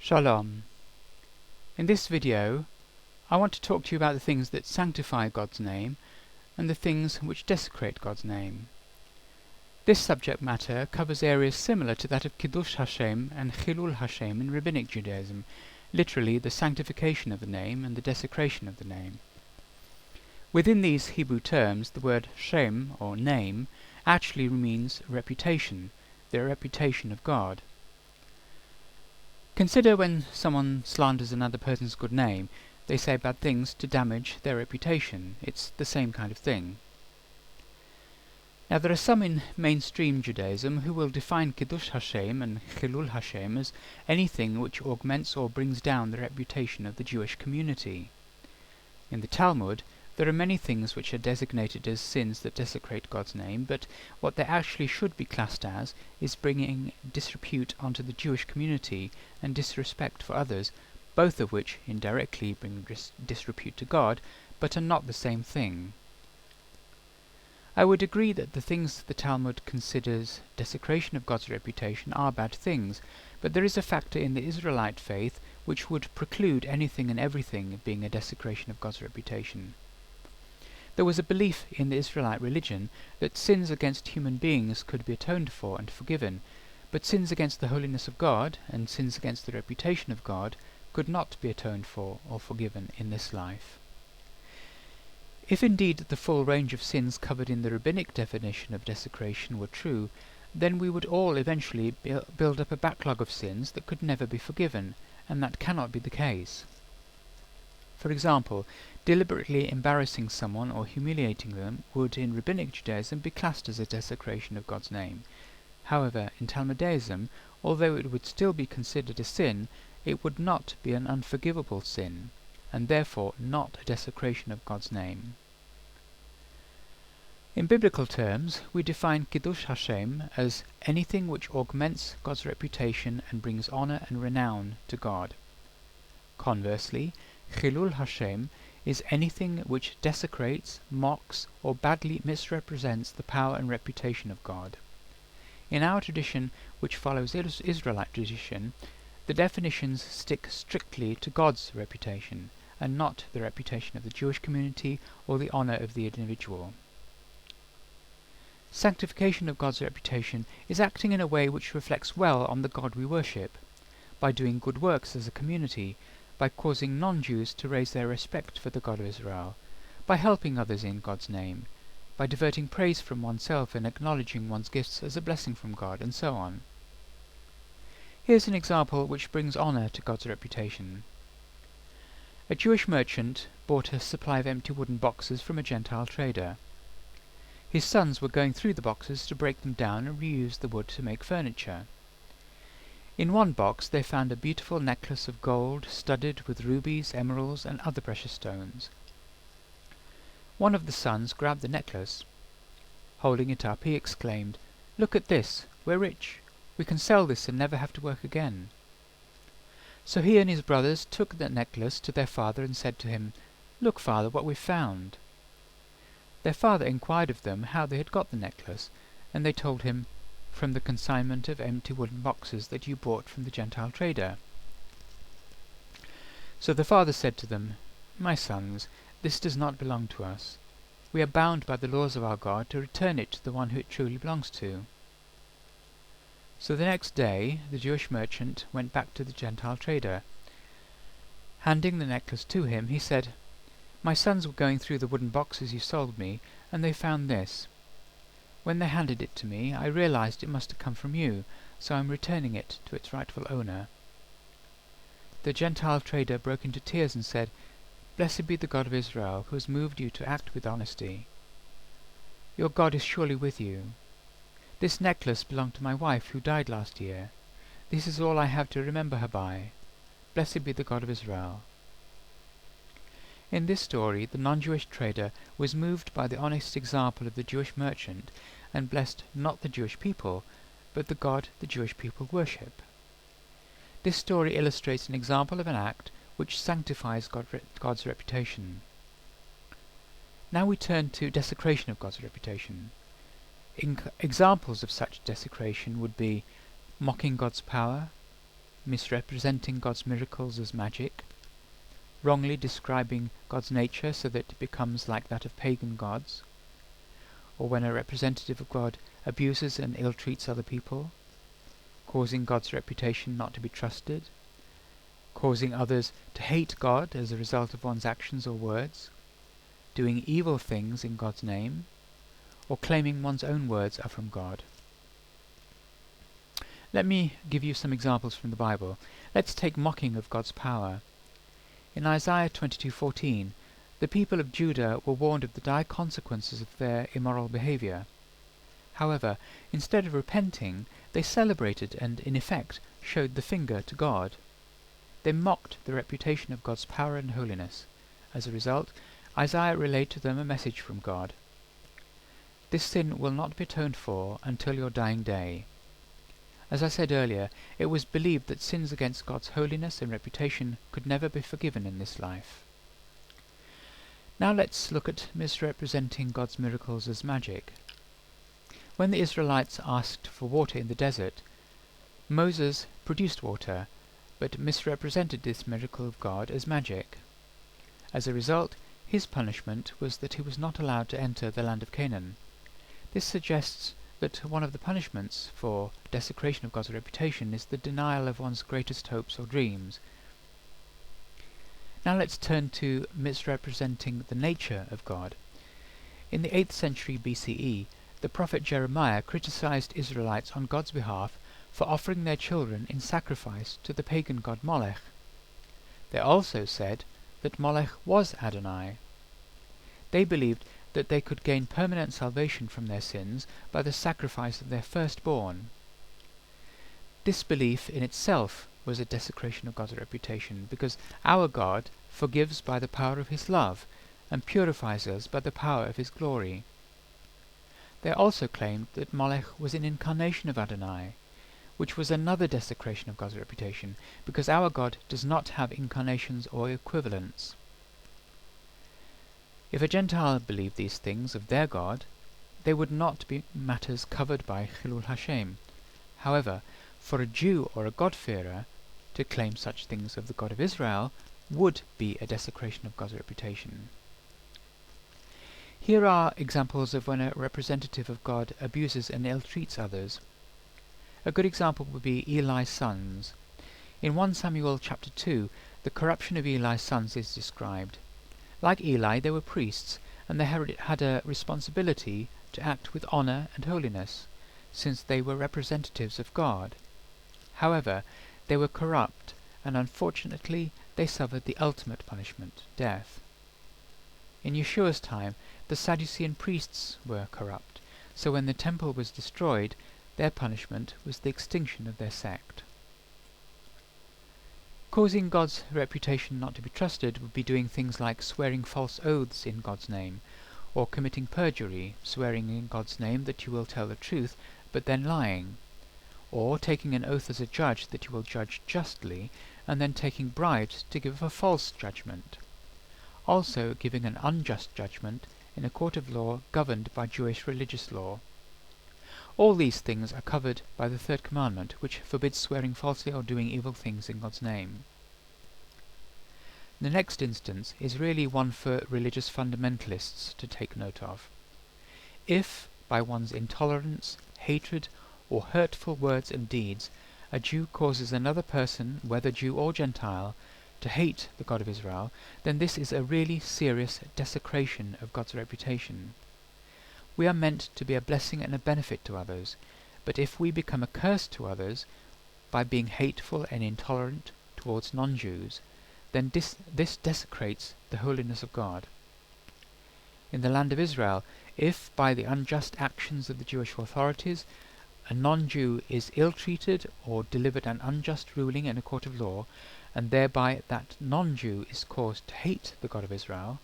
Shalom. In this video I want to talk to you about the things that sanctify God's name and the things which desecrate God's name. This subject matter covers areas similar to that of Kiddush Hashem and Chilul Hashem in Rabbinic Judaism, literally the sanctification of the name and the desecration of the name. Within these Hebrew terms, the word Shem, or name, actually means reputation, the reputation of God. Consider when someone slanders another person's good name, they say bad things to damage their reputation. It's the same kind of thing. Now there are some in mainstream Judaism who will define Kiddush Hashem and Chilul Hashem as anything which augments or brings down the reputation of the Jewish community. In the Talmud, there are many things which are designated as sins that desecrate God's name, but what they actually should be classed as is bringing disrepute onto the Jewish community and disrespect for others, both of which indirectly bring disrepute to God, but are not the same thing. I would agree that the things the Talmud considers desecration of God's reputation are bad things, but there is a factor in the Israelite faith which would preclude anything and everything being a desecration of God's reputation. There was a belief in the Israelite religion that sins against human beings could be atoned for and forgiven, but sins against the holiness of God and sins against the reputation of God could not be atoned for or forgiven in this life. If indeed the full range of sins covered in the rabbinic definition of desecration were true, then we would all eventually build up a backlog of sins that could never be forgiven, and that cannot be the case. For example, deliberately embarrassing someone or humiliating them would in Rabbinic Judaism be classed as a desecration of God's name. However, in Talmidaism, although it would still be considered a sin, it would not be an unforgivable sin, and therefore not a desecration of God's name. In biblical terms, we define Kiddush Hashem as anything which augments God's reputation and brings honor and renown to God. Conversely, Chilul Hashem is anything which desecrates, mocks, or badly misrepresents the power and reputation of God. In our tradition, which follows Israelite tradition, the definitions stick strictly to God's reputation, and not the reputation of the Jewish community or the honor of the individual. Sanctification of God's reputation is acting in a way which reflects well on the God we worship, by doing good works as a community, by causing non-Jews to raise their respect for the God of Israel, by helping others in God's name, by diverting praise from oneself and acknowledging one's gifts as a blessing from God, and so on. Here's an example which brings honor to God's reputation. A Jewish merchant bought a supply of empty wooden boxes from a Gentile trader. His sons were going through the boxes to break them down and reuse the wood to make furniture. In one box they found a beautiful necklace of gold studded with rubies, emeralds, and other precious stones. One of the sons grabbed the necklace. Holding it up, he exclaimed, "Look at this! We're rich! We can sell this and never have to work again." So he and his brothers took the necklace to their father and said to him, "Look, father, what we've found." Their father inquired of them how they had got the necklace, and they told him, "From the consignment of empty wooden boxes that you bought from the Gentile trader." So the father said to them, "My sons, this does not belong to us. We are bound by the laws of our God to return it to the one who it truly belongs to." So the next day the Jewish merchant went back to the Gentile trader. Handing the necklace to him, he said, "My sons were going through the wooden boxes you sold me, and they found this. When they handed it to me, I realized it must have come from you, so I'm returning it to its rightful owner." The Gentile trader broke into tears and said, "Blessed be the God of Israel, who has moved you to act with honesty. Your God is surely with you. This necklace belonged to my wife, who died last year. This is all I have to remember her by. Blessed be the God of Israel." In this story, the non-Jewish trader was moved by the honest example of the Jewish merchant and blessed not the Jewish people, but the God the Jewish people worship. This story illustrates an example of an act which sanctifies God's reputation. Now we turn to desecration of God's reputation. Examples of such desecration would be mocking God's power, misrepresenting God's miracles as magic, wrongly describing God's nature so that it becomes like that of pagan gods, or when a representative of God abuses and ill-treats other people, causing God's reputation not to be trusted, causing others to hate God as a result of one's actions or words, doing evil things in God's name, or claiming one's own words are from God. Let me give you some examples from the Bible. Let's take mocking of God's power. In Isaiah 22:14, the people of Judah were warned of the dire consequences of their immoral behavior. However, instead of repenting, they celebrated and, in effect, showed the finger to God. They mocked the reputation of God's power and holiness. As a result, Isaiah relayed to them a message from God. This sin will not be atoned for until your dying day. As I said earlier, it was believed that sins against God's holiness and reputation could never be forgiven in this life. Now let's look at misrepresenting God's miracles as magic. When the Israelites asked for water in the desert, Moses produced water, but misrepresented this miracle of God as magic. As a result, his punishment was that he was not allowed to enter the land of Canaan. This suggests that one of the punishments for desecration of God's reputation is the denial of one's greatest hopes or dreams. Now let's turn to misrepresenting the nature of God. In the 8th century BCE, the prophet Jeremiah criticized Israelites on God's behalf for offering their children in sacrifice to the pagan god Molech. They also said that Molech was Adonai. They believed that they could gain permanent salvation from their sins by the sacrifice of their firstborn. This belief in itself was a desecration of God's reputation, because our God forgives by the power of his love and purifies us by the power of his glory. They also claimed that Molech was an incarnation of Adonai, which was another desecration of God's reputation, because our God does not have incarnations or equivalents. If a Gentile believed these things of their God, they would not be matters covered by Chilul Hashem. However, for a Jew or a God-fearer to claim such things of the God of Israel would be a desecration of God's reputation. Here are examples of when a representative of God abuses and ill-treats others. A good example would be Eli's sons. In 1 Samuel chapter 2, the corruption of Eli's sons is described. Like Eli, they were priests, and they had a responsibility to act with honor and holiness, since they were representatives of God. However, they were corrupt, and unfortunately they suffered the ultimate punishment, death. In Yeshua's time, the Sadducean priests were corrupt, so when the temple was destroyed, their punishment was the extinction of their sect. Causing God's reputation not to be trusted would be doing things like swearing false oaths in God's name, or committing perjury, swearing in God's name that you will tell the truth, but then lying, or taking an oath as a judge that you will judge justly, and then taking bribes to give a false judgment. Also giving an unjust judgment in a court of law governed by Jewish religious law. All these things are covered by the third commandment, which forbids swearing falsely or doing evil things in God's name. The next instance is really one for religious fundamentalists to take note of. If, by one's intolerance, hatred, or hurtful words and deeds, a Jew causes another person, whether Jew or Gentile, to hate the God of Israel, then this is a really serious desecration of God's reputation. We are meant to be a blessing and a benefit to others, but if we become a curse to others by being hateful and intolerant towards non-Jews, then this desecrates the holiness of God. In the land of Israel, if by the unjust actions of the Jewish authorities a non-Jew is ill-treated or delivered an unjust ruling in a court of law, and thereby that non-Jew is caused to hate the God of Israel,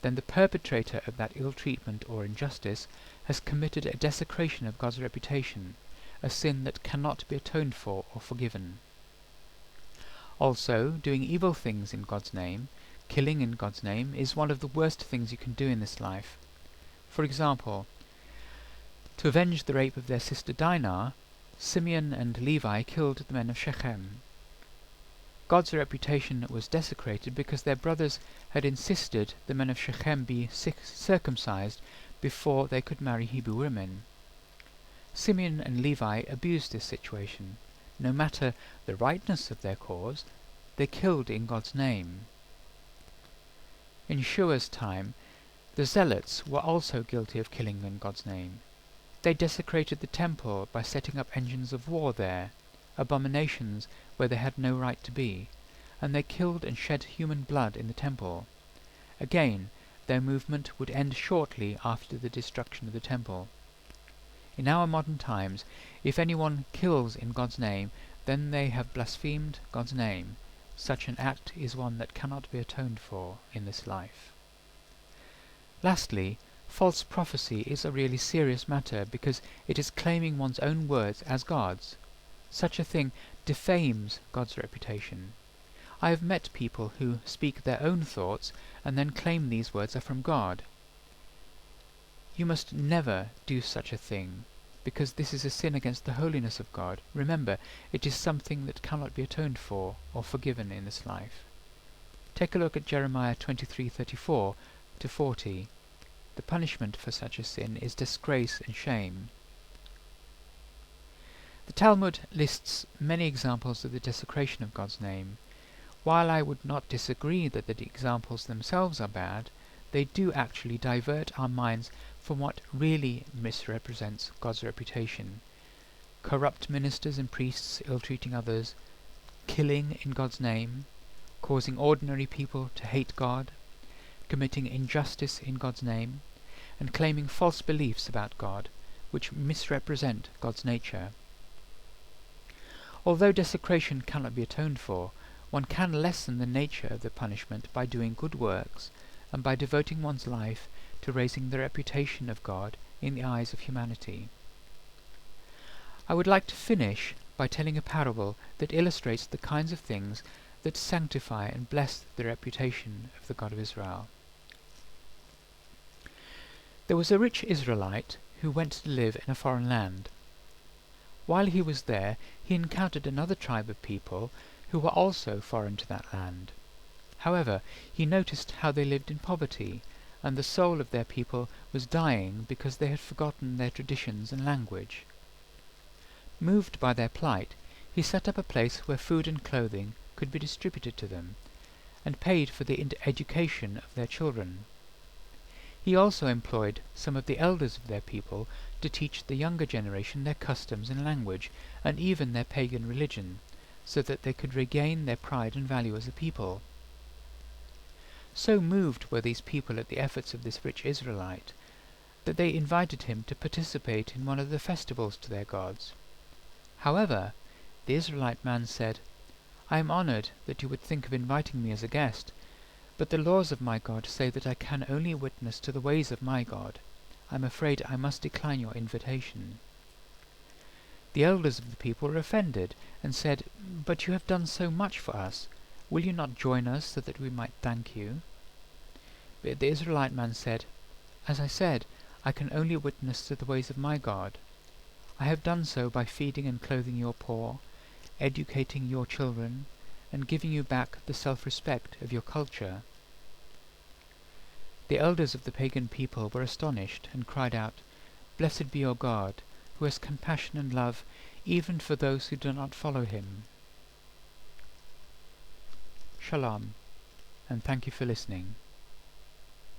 then the perpetrator of that ill-treatment or injustice has committed a desecration of God's reputation, a sin that cannot be atoned for or forgiven. Also, doing evil things in God's name, killing in God's name, is one of the worst things you can do in this life. For example, to avenge the rape of their sister Dinah, Simeon and Levi killed the men of Shechem. God's reputation was desecrated because their brothers had insisted the men of Shechem be circumcised before they could marry Hebrew women. Simeon and Levi abused this situation. No matter the rightness of their cause, they killed in God's name. In Yeshua's time, the Zealots were also guilty of killing in God's name. They desecrated the temple by setting up engines of war there, abominations where they had no right to be, and they killed and shed human blood in the temple. Again, their movement would end shortly after the destruction of the temple. In our modern times, if anyone kills in God's name, then they have blasphemed God's name. Such an act is one that cannot be atoned for in this life. Lastly, false prophecy is a really serious matter because it is claiming one's own words as God's. Such a thing defames God's reputation. I have met people who speak their own thoughts and then claim these words are from God. You must never do such a thing, because this is a sin against the holiness of God. Remember, it is something that cannot be atoned for or forgiven in this life. Take a look at Jeremiah 23:34 to 40. The punishment for such a sin is disgrace and shame. The Talmud lists many examples of the desecration of God's name. While I would not disagree that the examples themselves are bad, they do actually divert our minds from what really misrepresents God's reputation. Corrupt ministers and priests ill-treating others, killing in God's name, causing ordinary people to hate God, committing injustice in God's name, and claiming false beliefs about God, which misrepresent God's nature. Although desecration cannot be atoned for, one can lessen the nature of the punishment by doing good works and by devoting one's life to raising the reputation of God in the eyes of humanity. I would like to finish by telling a parable that illustrates the kinds of things that sanctify and bless the reputation of the God of Israel. There was a rich Israelite who went to live in a foreign land. While he was there, he encountered another tribe of people who were also foreign to that land. However, he noticed how they lived in poverty, and the soul of their people was dying because they had forgotten their traditions and language. Moved by their plight, he set up a place where food and clothing could be distributed to them, and paid for the education of their children. He also employed some of the elders of their people to teach the younger generation their customs and language, and even their pagan religion, so that they could regain their pride and value as a people. So moved were these people at the efforts of this rich Israelite, that they invited him to participate in one of the festivals to their gods. However, the Israelite man said, "I am honored that you would think of inviting me as a guest, but the laws of my God say that I can only witness to the ways of my God. I am afraid I must decline your invitation." The elders of the people were offended, and said, "But you have done so much for us. Will you not join us so that we might thank you?" But the Israelite man said, "As I said, I can only witness to the ways of my God. I have done so by feeding and clothing your poor, educating your children, and giving you back the self-respect of your culture." The elders of the pagan people were astonished, and cried out, "Blessed be your God, who has compassion and love even for those who do not follow him." Shalom, and thank you for listening.